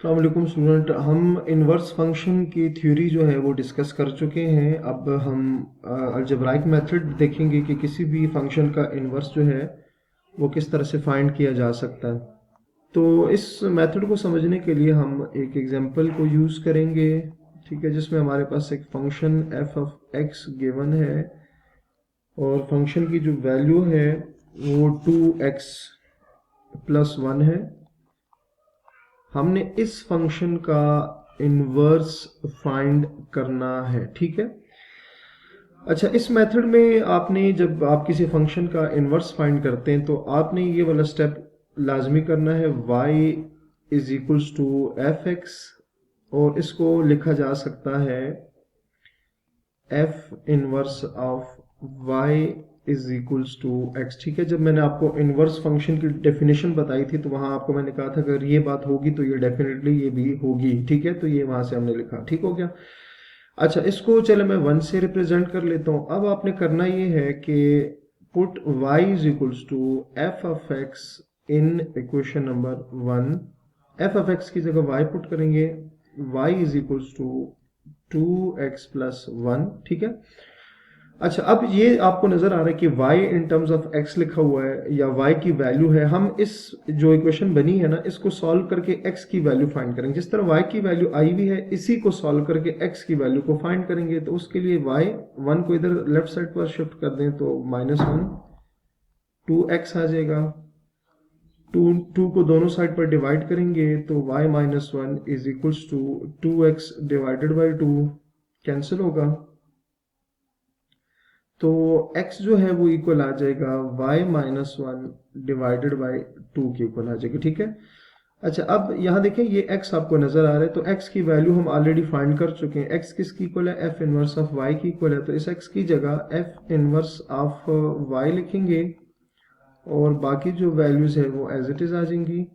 अस्सलाम वालेकुम स्टूडेंट, हम इनवर्स फंक्शन की थ्योरी जो है वो डिस्कस कर चुके हैं। अब हम अलजेब्राइक मेथड देखेंगे कि किसी भी फंक्शन का इनवर्स जो है वो किस तरह से फाइंड किया जा सकता है। तो इस मेथड को समझने के लिए हम एक एग्जांपल को यूज़ करेंगे, ठीक है, जिसमें हमारे पास एक function F of x given है और फंक्शन की जो वैल्यू है वो 2x प्लस 1 है। हमने इस फंक्शन का इनवर्स फाइंड करना है, ठीक है। अच्छा, इस मेथड में आपने जब आप किसी फंक्शन का इनवर्स फाइंड करते हैं तो आपने ये वाला स्टेप लाजमी करना है, y is equals to f x, और इसको लिखा जा सकता है f inverse of y is equals to x, ठीक है। जब मैंने आपको इनवर्स फंक्शन की डेफिनेशन बताई थी तो वहां आपको मैंने कहा था अगर ये बात होगी तो ये डेफिनेटली ये भी होगी, ठीक है। तो ये वहां से हमने लिखा, ठीक हो गया। अच्छा, इसको चलो मैं 1 से रिप्रेजेंट कर लेता हूँ। अब आपने करना ये है कि put y is equals to f of x in equation number 1। F of x की जगह y पुट करेंगे, y is equals to 2x plus 1, ठीक है। अच्छा, अब ये आपको नजर आ रहा है कि y in terms of x लिखा हुआ है या y की वैल्यू है। हम इस जो इक्वेशन बनी है ना, इसको सॉल्व करके x की वैल्यू फाइंड करेंगे। जिस तरह y की वैल्यू आई हुई है, इसी को सॉल्व करके x की वैल्यू को फाइंड करेंगे। तो उसके लिए y 1 को इधर लेफ्ट साइड पर शिफ्ट कर दें तो -1, 2x आ जाएगा। 2 को दोनों साइड पर डिवाइड करेंगे तो y minus 1 is equals to 2x divided by 2 cancel होगा। तो x जो है वो इक्वल आ जाएगा y माइनस 1 डिवाइडेड बाई 2 के इक्वल आ जाएगा, ठीक है। अच्छा, अब यहाँ देखें ये x आपको नजर आ रहा है, तो x की वैल्यू हम ऑलरेडी फाइंड कर चुके हैं। x किसकी इक्वल है? f इनवर्स ऑफ y की इक्वल है। तो इस x की जगह f इनवर्स ऑफ y लिखेंगे और बाकी जो वैल्यूज है वो एज इट इज आ जाएंगी।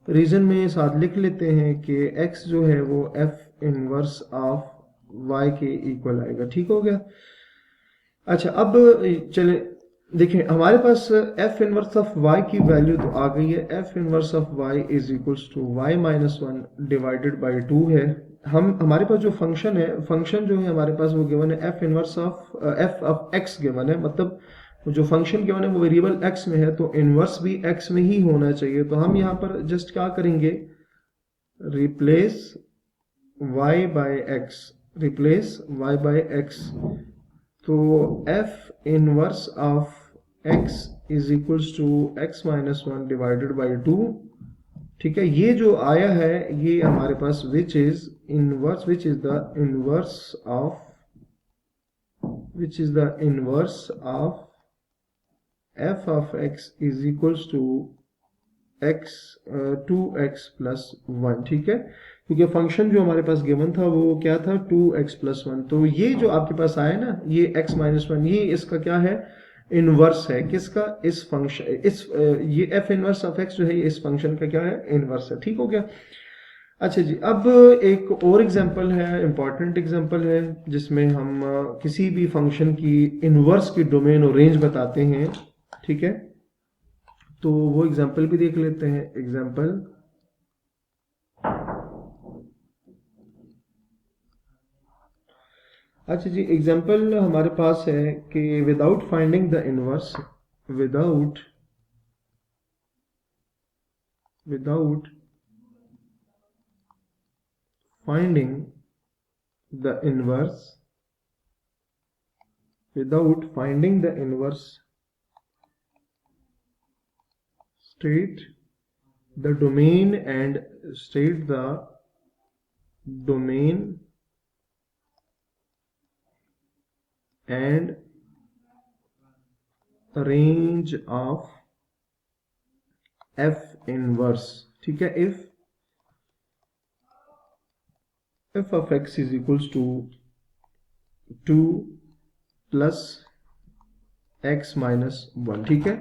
रीजन में साथ लिख लेते हैं कि x जो है वो f इनवर्स ऑफ y के इक्वल आएगा, ठीक हो गया। अच्छा, अब चले देखें, हमारे पास f इनवर्स ऑफ y की वैल्यू तो आ गई है। f inverse of y is equals to y minus 1 divided by 2 है। हमारे पास जो फंक्शन है, फंक्शन जो है हमारे पास वो गिवन है f inverse of f of x given है, मतलब जो फंक्शन गिवन है वो वेरिएबल x में है, तो इनवर्स भी x में ही होना चाहिए। तो हम यहाँ पर जस्ट क्या करेंगे, replace y by x, replace y by x। तो f inverse of x is equals to x minus 1 divided by 2, ठीक है। ये जो आया है ये हमारे पास which is the inverse of f of x is equals to x 2x plus 1, ठीक है। क्योंकि फंक्शन जो हमारे पास गिवन था वो क्या था, 2x प्लस 1। तो ये जो आपके पास आया ना, ये x माइनस 1, ये इसका क्या है, इनवर्स है। किसका? इस फंक्शन, ये f इनवर्स ऑफ x जो है इस फंक्शन का क्या है, इनवर्स है, ठीक हो गया। अच्छा जी, अब एक और एग्जांपल है, इंपॉर्टेंट एग्जांपल है, जिसमें हम किसी भी फंक्शन की इनवर्स की डोमेन और रेंज बताते हैं, ठीक है। तो वो एग्जांपल भी देख लेते हैं। एग्जांपल, अच्छा जी, एग्जांपल हमारे पास है कि without finding the inverse, without finding the inverse, state the domain and state the domain and range of f inverse, ठीक है। f of x is equals to 2 plus x minus 1, ठीक है।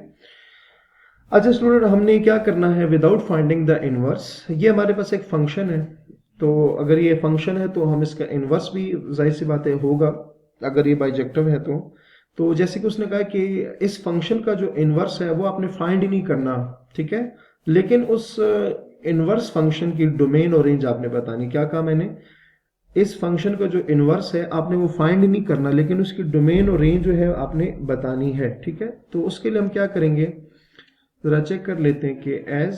अच्छा student, हमने क्या करना है, विदाउट फाइंडिंग द इनवर्स, ये हमारे पास एक फंक्शन है। तो अगर ये फंक्शन है तो हम इसका इनवर्स भी जाहिर सी बात है होगा, अगर ये बाइजेक्टिव है तो जैसे कि उसने कहा कि इस फंक्शन का जो इनवर्स है वो आपने फाइंड ही नहीं करना, ठीक है। लेकिन उस इनवर्स फंक्शन की डोमेन और रेंज आपने बतानी। क्या कहा मैंने, इस फंक्शन का जो इनवर्स है आपने वो फाइंड नहीं करना, लेकिन उसकी डोमेन और रेंज जो है आपने बतानी है। ठीक है, तो उसके लिए हम क्या करेंगे, जरा चेक कर लेते हैं कि एज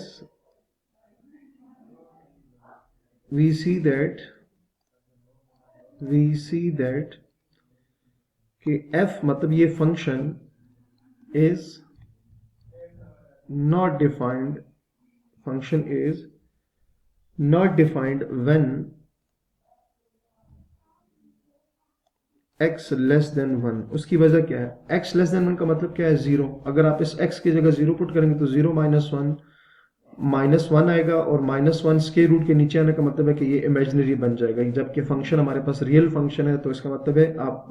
वी सी दैट कि f मतलब ये function is not defined, function is not defined when x less than 1। उसकी वजह क्या है, x less than 1 का मतलब क्या है, 0। अगर आप इस x की जगह 0 पुट करेंगे तो 0 माइनस वन आएगा, और -1 स्क्वायर रूट के नीचे आने का मतलब है कि ये इमेजिनरी बन जाएगा, जबकि फंक्शन हमारे पास रियल फंक्शन है। तो इसका मतलब है आप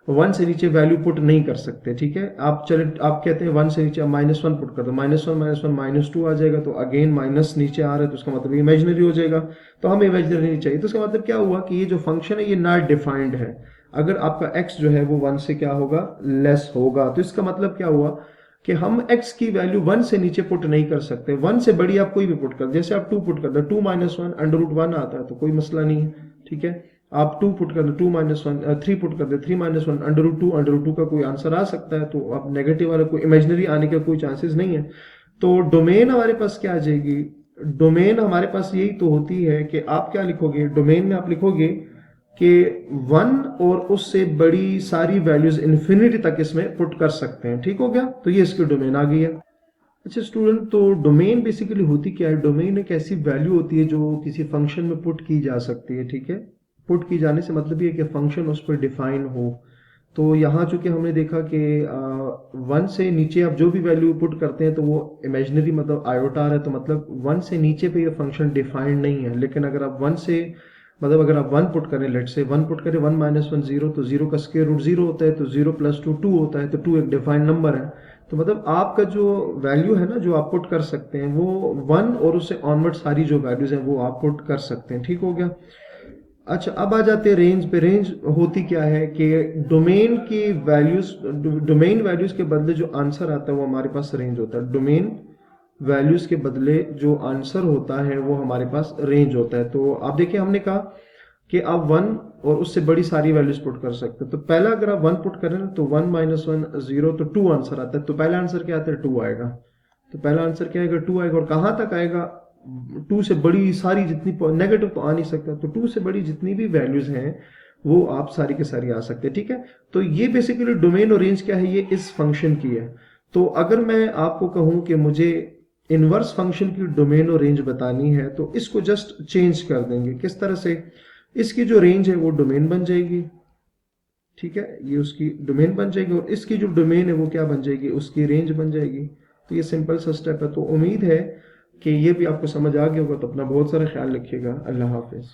-1 से नीचे वैल्यू पुट नहीं कर सकते। ठीक है, आप चले आप कहते हैं 1 से नीचे -1 पुट कर दो, -1 -2 आ जाएगा, तो अगेन माइनस नीचे आ रहा है तो उसका मतलब इमेजिनरी हो जाएगा। तो हमें इमेजिनरी नहीं चाहिए। तो इसका मतलब क्या हुआ कि ये जो फंक्शन है ये नॉट डिफाइंड है। अगर आपका x जो है वो 1 से क्या होगा, लेस होगा। तो इसका मतलब क्या हुआ कि हम x की वैल्यू 1 से नीचे पुट नहीं कर सकते। 1 से बड़ी आप कोई भी पुट कर, जैसे आप 2 पुट कर दो, 2 - 1 √1 आता है तो कोई मसला नहीं है। ठीक है, आप 2 पुट कर दो, 2 - 1 3 पुट कर दो, 3 - 1 √2 का कोई आंसर आ सकता है। तो अब नेगेटिव वाला कोई इमेजिनरी आने का कोई चांसेस नहीं है। तो डोमेन हमारे पास क्या आ जाएगी, डोमेन हमारे पास यही तो होती है कि आप क्या लिखोगे, डोमेन में आप लिखोगे कि 1 और उससे बड़ी सारी वैल्यूज इन्फिनिटी तक इसमें पुट कर सकते हैं। ठीक हो गया, तो ये इसकी डोमेन आ गई है। अच्छा स्टूडेंट, तो डोमेन बेसिकली होती क्या है, डोमेन एक ऐसी वैल्यू होती है जो किसी फंक्शन में पुट की जा सकती है। ठीक है, पुट की जाने से मतलब ये कि फंक्शन उस पर डिफाइन हो। तो यहाँ चूंकि हमने देखा कि 1 से नीचे आप जो भी वैल्यू पुट करते हैं तो वो इमेजिनरी मतलब आयोटा है, तो मतलब 1 से नीचे पे ये फंक्शन डिफाइंड नहीं है। लेकिन अगर आप 1 से मतलब अगर आप 1 पुट करें, लेट से 1 पुट करें, 1 - 1 0, तो 0 का स्क्वायर रूट 0 होता है, तो 0 + 2 2 होता है, तो 2 एक डिफाइंड नंबर है। तो मतलब आपका जो वैल्यू है ना जो आप पुट कर सकते हैं वो 1 और उससे ऑनवर्ड सारी जो वैल्यूज हैं वो आप पुट कर सकते हैं। ठीक हो गया। अच्छा, अब आ जाते हैं रेंज पे। रेंज होती क्या है कि डोमेन की वैल्यूज, डोमेन वैल्यूज के बदले जो आंसर आता है वो हमारे पास रेंज होता है। डोमेन वैल्यूज के बदले जो आंसर होता है वो हमारे पास रेंज होता है। तो आप देखिए हमने कहा कि आप 1 और उससे बड़ी सारी वैल्यूज पुट कर सकते हैं। तो पहला अगर आप 1 पुट करें ना तो 1 - 1 0, तो 2 आंसर आता है। तो पहला आंसर क्या आता है, 2 आएगा। तो पहला आंसर क्या आएगा, 2 आएगा। और कहाँ तक आएगा, 2 से बड़ी सारी जितनी, नेगेटिव तो आ नहीं सकता, तो 2 से बड़ी जितनी भी वैल्यूज हैं वो आप सारी के सारी आ सकते हैं। ठीक है, तो ये बेसिकली डोमेन और रेंज क्या है, ये इस फंक्शन की है। तो अगर मैं आपको कहूं कि मुझे इनवर्स फंक्शन की डोमेन और रेंज बतानी है तो इसको जस्ट चेंज कर देंगे। किस तरह से, इसकी जो रेंज है वो डोमेन बन जाएगी। ठीक है, ये उसकी डोमेन बन जाएगी, और इसकी जो डोमेन है वो क्या बन जाएगी, उसकी रेंज बन जाएगी। तो ये सिंपल सा स्टेप है। तो उम्मीद है कि ये भी आपको समझ आ गया होगा। तो अपना बहुत सारा ख्याल रखिएगा। अल्लाह हाफिज।